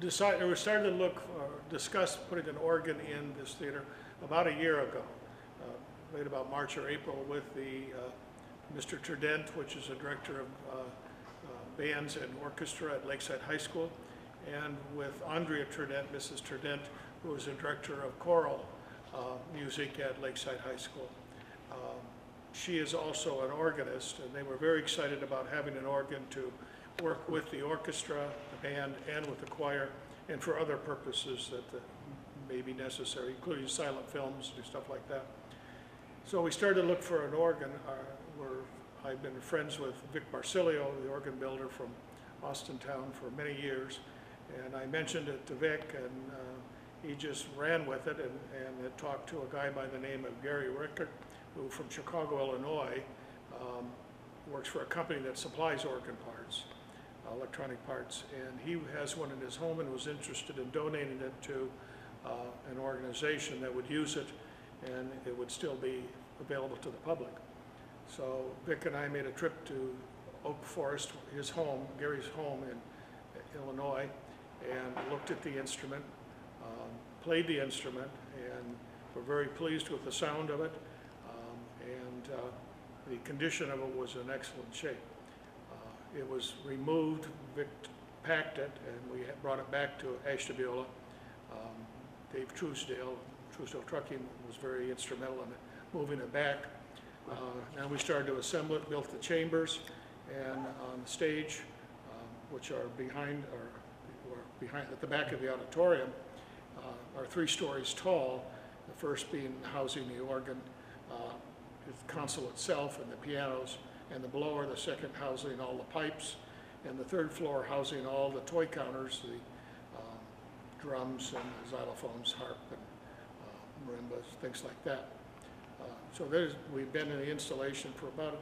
we started to discuss putting an organ in this theater about a year ago, late about March or April, with Mr. Turdent, which is a director of bands and orchestra at Lakeside High School, and with Andrea Turdent, Mrs. Turdent, who is a director of choral music at Lakeside High School. She is also an organist, and they were very excited about having an organ to work with the orchestra, the band, and with the choir, and for other purposes that may be necessary, including silent films and stuff like that. So we started to look for an organ. I've been friends with Vic Marsilio, the organ builder from Austintown, for many years, and I mentioned it to Vic, and he just ran with it and had talked to a guy by the name of Gary Rickert, who from Chicago, Illinois, works for a company that supplies organ parts, electronic parts, and he has one in his home and was interested in donating it to an organization that would use it, and it would still be available to the public. So Vic and I made a trip to Oak Forest, his home, Gary's home in Illinois, and looked at the instrument, played the instrument, and were very pleased with the sound of it, and the condition of it was in excellent shape. It was removed, Vic packed it, and we brought it back to Ashtabula. Dave Truesdale Trucking was very instrumental in it, moving it back. Now we started to assemble it, built the chambers, and on the stage, which are behind at the back of the auditorium, are 3 stories tall. The first being housing the organ, the console itself, and the pianos, and the blower. The second housing all the pipes, and the 3rd floor housing all the toy counters, the drums and the xylophones, harp, and marimbas, things like that. So we've been in the installation for about,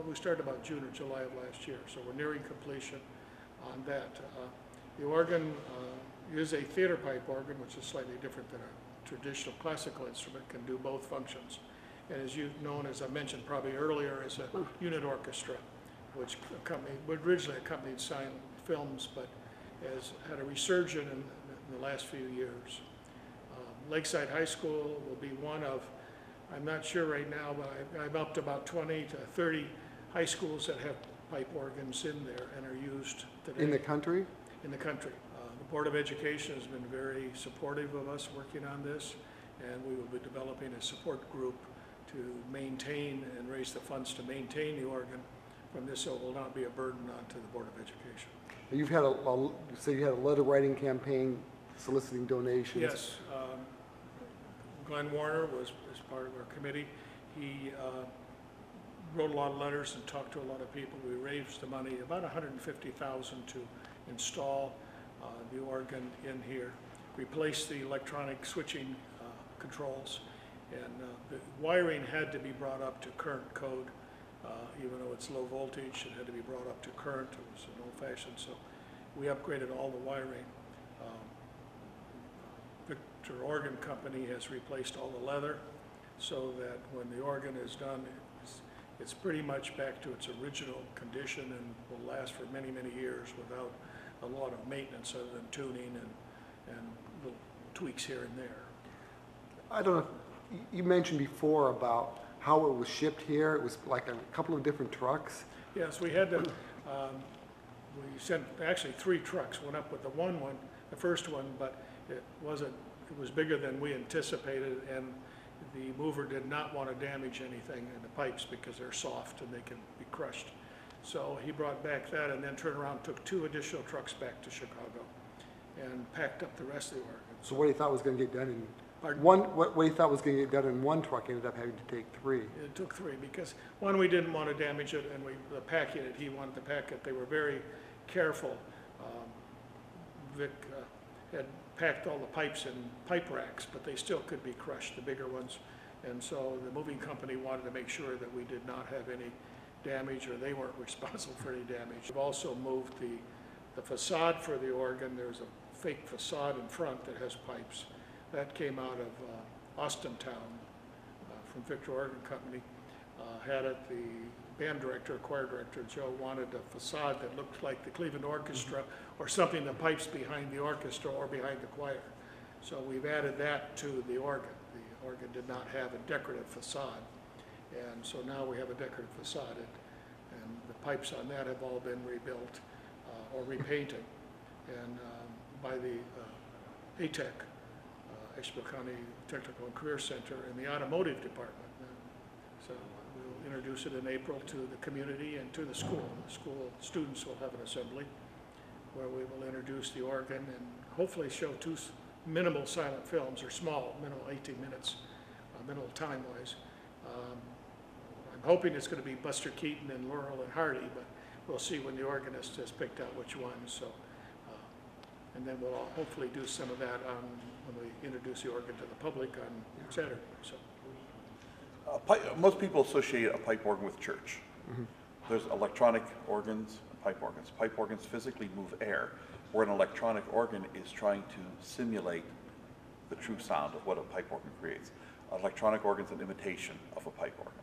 we started about June or July of last year, so we're nearing completion on that. The organ is a theater pipe organ, which is slightly different than a traditional classical instrument, can do both functions. And as you've known, as I mentioned probably earlier, is a unit orchestra, which originally accompanied silent films, but has had a resurgence in the last few years. Lakeside High School will be one of, I'm not sure right now, but I'm up to about 20 to 30 high schools that have pipe organs in there and are used today. In the country? In the country. The Board of Education has been very supportive of us working on this, and we will be developing a support group to maintain and raise the funds to maintain the organ from this, so it will not be a burden onto the Board of Education. You've had you had a letter writing campaign soliciting donations. Yes. Glenn Warner was part of our committee. He wrote a lot of letters and talked to a lot of people. We raised the money, about $150,000, to install the organ in here, replace the electronic switching controls, and the wiring had to be brought up to current code. Even though it's low voltage, it had to be brought up to current. It was an old-fashioned, so we upgraded all the wiring. Victor Organ Company has replaced all the leather, so that when the organ is done, it's pretty much back to its original condition and will last for many, many years without a lot of maintenance other than tuning and little tweaks here and there. I don't know, you mentioned before about how it was shipped here. It was like a couple of different trucks. Yes, we had to, we sent actually 3 trucks, went up with the first one, but it was bigger than we anticipated, and the mover did not want to damage anything in the pipes because they're soft and they can be crushed. So he brought back that and then turned around, took 2 additional trucks back to Chicago and packed up the rest of the organ. So what he thought was going to get done in Pardon? what he thought was going to get done in 1 truck ended up having to take 3. It took 3 because one, we didn't want to damage it, and packing it, he wanted to pack it. They were very careful. Vic had packed all the pipes in pipe racks, but they still could be crushed, the bigger ones. And so the moving company wanted to make sure that we did not have any damage, or they weren't responsible for any damage. We've also moved the facade for the organ. There's a fake facade in front that has pipes. That came out of Austintown from Victor Organ Company. had it, the band director, choir director, Joe, wanted a facade that looked like the Cleveland Orchestra or something that pipes behind the orchestra or behind the choir. So we've added that to the organ. The organ did not have a decorative facade. And so now we have a decorative facade. And the pipes on that have all been rebuilt or repainted. And by the ATEC, Ashtabula County Technical and Career Center in the automotive department. So we'll introduce it in April to the community and to the school. The school students will have an assembly where we will introduce the organ and hopefully show two minimal silent films, or small, minimal 18 minutes, minimal time-wise. I'm hoping it's going to be Buster Keaton and Laurel and Hardy, but we'll see when the organist has picked out which one. So, and then we'll hopefully do some of that when we introduce the organ to the public on Saturday. So. Most people associate a pipe organ with church. There's electronic organs and pipe organs. Pipe organs physically move air, where an electronic organ is trying to simulate the true sound of what a pipe organ creates. Electronic organ's an imitation of a pipe organ.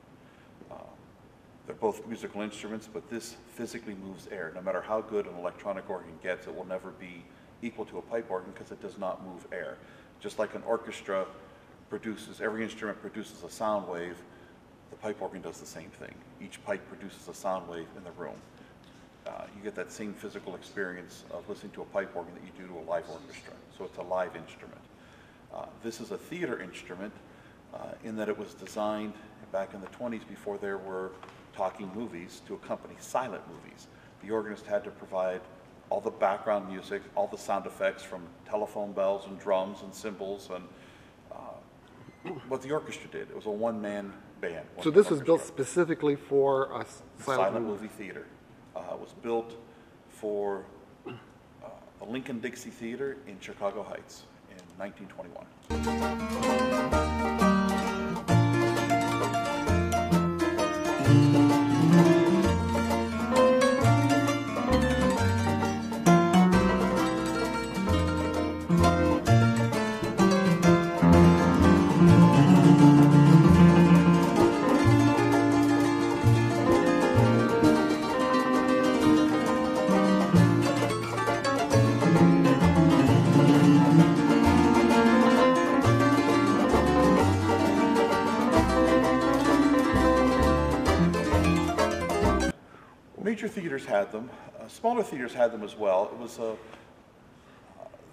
They're both musical instruments, but this physically moves air. No matter how good an electronic organ gets, it will never be equal to a pipe organ because it does not move air. Just like an orchestra produces, every instrument produces a sound wave, the pipe organ does the same thing. Each pipe produces a sound wave in the room. You get that same physical experience of listening to a pipe organ that you do to a live orchestra. So it's a live instrument. This is a theater instrument in that it was designed back in the 20s before there were talking movies to accompany silent movies. The organist had to provide all the background music, all the sound effects from telephone bells and drums and cymbals and what the orchestra did. It was a one-man band. So this was built specifically for a silent movie theater. It was built for the Lincoln-Dixie Theater in Chicago Heights in 1921. Major theaters had them. Smaller theaters had them as well. It was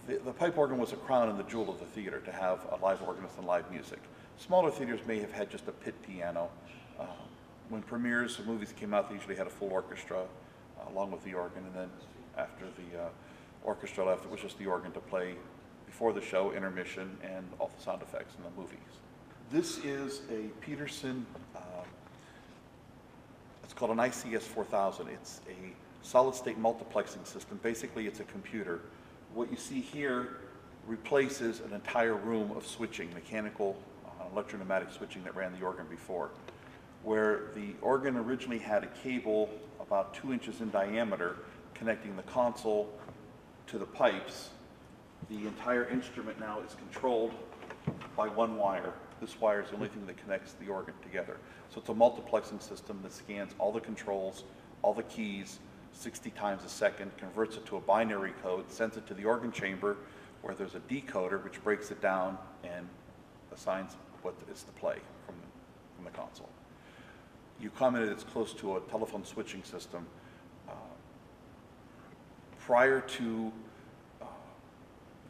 the pipe organ was a crown and the jewel of the theater to have a live organist and live music. Smaller theaters may have had just a pit piano. When premieres of movies came out, they usually had a full orchestra along with the organ, and then after the orchestra left, it was just the organ to play before the show, intermission, and all the sound effects in the movies. This is a Peterson. It's called an ICS 4000. It's a solid-state multiplexing system. Basically, it's a computer. What you see here replaces an entire room of switching, mechanical, electro-pneumatic switching that ran the organ before. Where the organ originally had a cable about 2 inches in diameter connecting the console to the pipes, the entire instrument now is controlled by one wire. This wire is the only thing that connects the organ together. So it's a multiplexing system that scans all the controls, all the keys, 60 times a second, converts it to a binary code, sends it to the organ chamber where there's a decoder which breaks it down and assigns what is to play from the console. You commented it's close to a telephone switching system. Prior to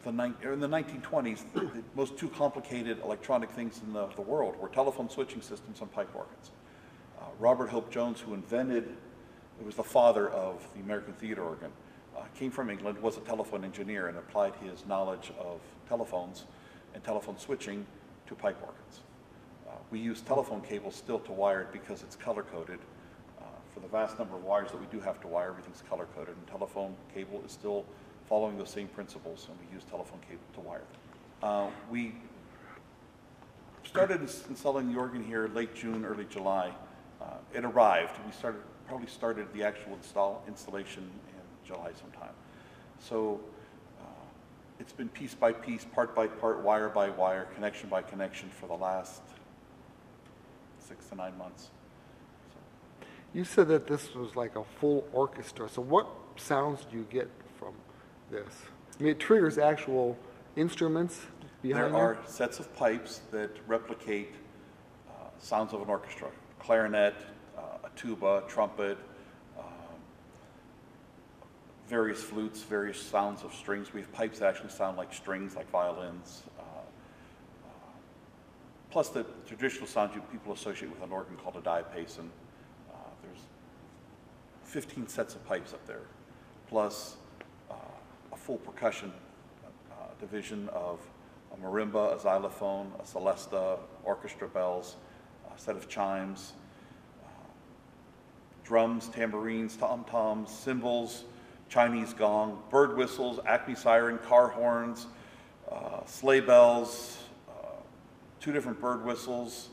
in the 1920s, the most two complicated electronic things in the world were telephone switching systems and pipe organs. Robert Hope Jones, who invented, it was the father of the American theater organ, came from England, was a telephone engineer, and applied his knowledge of telephones and telephone switching to pipe organs. We use telephone cables still to wire it because it's color-coded. For the vast number of wires that we do have to wire, everything's color-coded, and telephone cable is still following those same principles, and we use telephone cable to wire them. We started installing the organ here late June, early July. It arrived. We probably started the actual installation in July sometime. So it's been piece by piece, part by part, wire by wire, connection by connection for the last 6 to 9 months. You said that this was like a full orchestra, so what sounds do you get from this? I mean, it triggers actual instruments behind There are sets of pipes that replicate sounds of an orchestra. Clarinet, a tuba, trumpet, various flutes, various sounds of strings. We have pipes that actually sound like strings, like violins. Plus the traditional sounds people associate with an organ called a diapason. There's 15 sets of pipes up there, plus a full percussion division of a marimba, a xylophone, a celesta, orchestra bells, a set of chimes, drums, tambourines, tom-toms, cymbals, Chinese gong, bird whistles, acme siren, car horns, sleigh bells, 2 different bird whistles.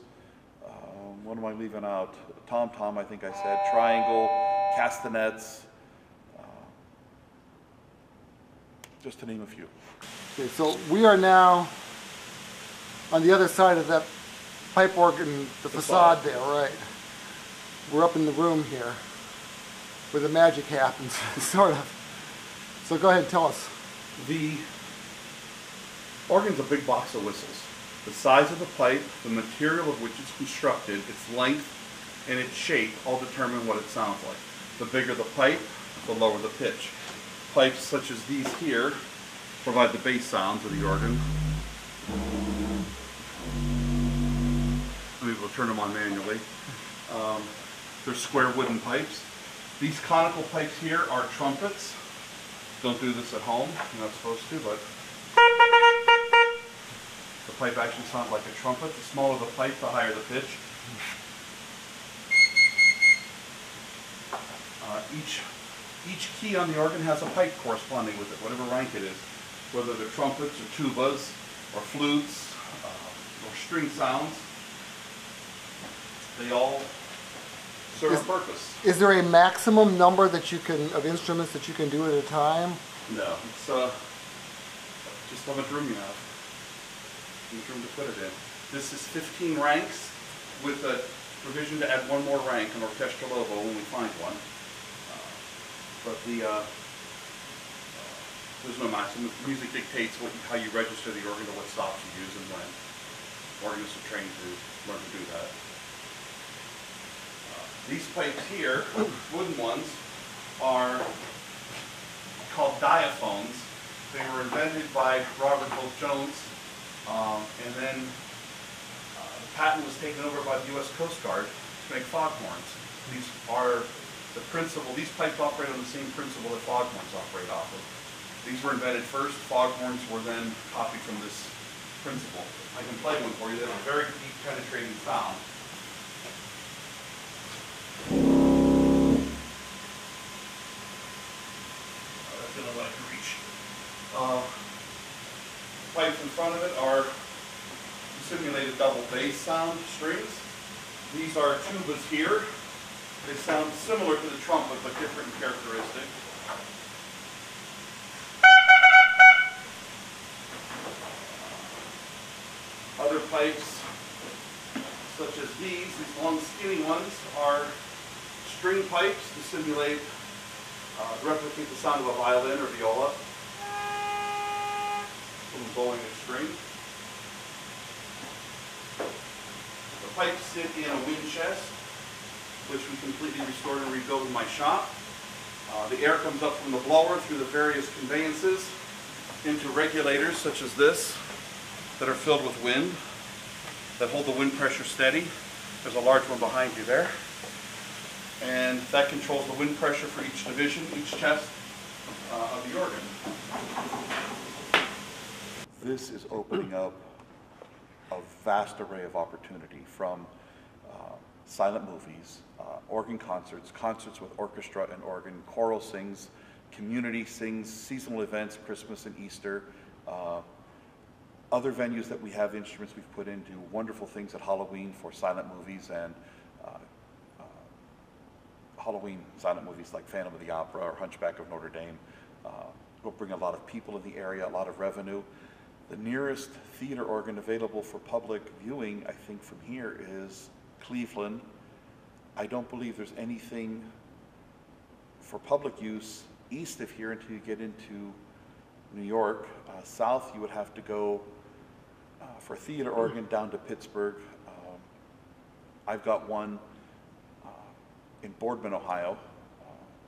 What am I leaving out? Tom-tom, I think I said, triangle, castanets, just to name a few. Okay, so we are now on the other side of that pipe organ, the facade there, right? We're up in the room here where the magic happens, sort of. So go ahead and tell us. The organ's a big box of whistles. The size of the pipe, the material of which it's constructed, its length, and its shape all determine what it sounds like. The bigger the pipe, the lower the pitch. Pipes such as these here provide the bass sounds of the organ. Maybe we'll turn them on manually. They're square wooden pipes. These conical pipes here are trumpets. Don't do this at home, you're not supposed to, but the pipe actually sounds like a trumpet. The smaller the pipe, the higher the pitch. Each key on the organ has a pipe corresponding with it, whatever rank it is, whether they're trumpets or tubas or flutes or string sounds. They all serve a purpose. Is there a maximum number that you can, of instruments that you can do at a time? No, it's just how much room you have. How much room to put it in. This is 15 ranks with a provision to add 1 more rank, an orchestral oboe, when we find one. But there's no maximum. Music dictates how you register the organ, or what stops you use, and when. Organists are trained to learn to do that. These pipes here, wooden ones, are called diaphones. They were invented by Robert Hope Jones, and then the patent was taken over by the U.S. Coast Guard to make foghorns. These are the principle, these pipes operate on the same principle that foghorns operate off of. These were invented first, foghorns were then copied from this principle. I can play one for you. They have a very deep penetrating sound. That's going to let you reach. Pipes in front of it are simulated double bass sound strings. These are tubas here. They sound similar to the trumpet, but different in characteristic. Other pipes, such as these long skinny ones, are string pipes to simulate, replicate the sound of a violin or viola. From bowling a string. The pipes sit in a wind chest, which we completely restored and rebuilt in my shop. The air comes up from the blower through the various conveyances into regulators such as this that are filled with wind that hold the wind pressure steady. There's a large one behind you there. And that controls the wind pressure for each division, each chest of the organ. This is opening up a vast array of opportunity, from silent movies, organ concerts, concerts with orchestra and organ, choral sings, community sings, seasonal events, Christmas and Easter, other venues that we have instruments we've put into, wonderful things at Halloween for silent movies, and Halloween silent movies like Phantom of the Opera or Hunchback of Notre Dame will bring a lot of people in the area, a lot of revenue. The nearest theater organ available for public viewing, I think, from here is Cleveland, I don't believe there's anything for public use east of here until you get into New York. South, you would have to go for a theater organ down to Pittsburgh. I've got one in Boardman, Ohio,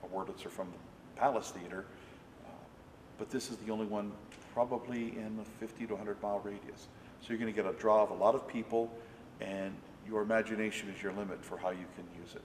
a Wurlitzer from the Palace Theater, but this is the only one probably in a 50 to 100 mile radius. So you're going to get a draw of a lot of people, and your imagination is your limit for how you can use it.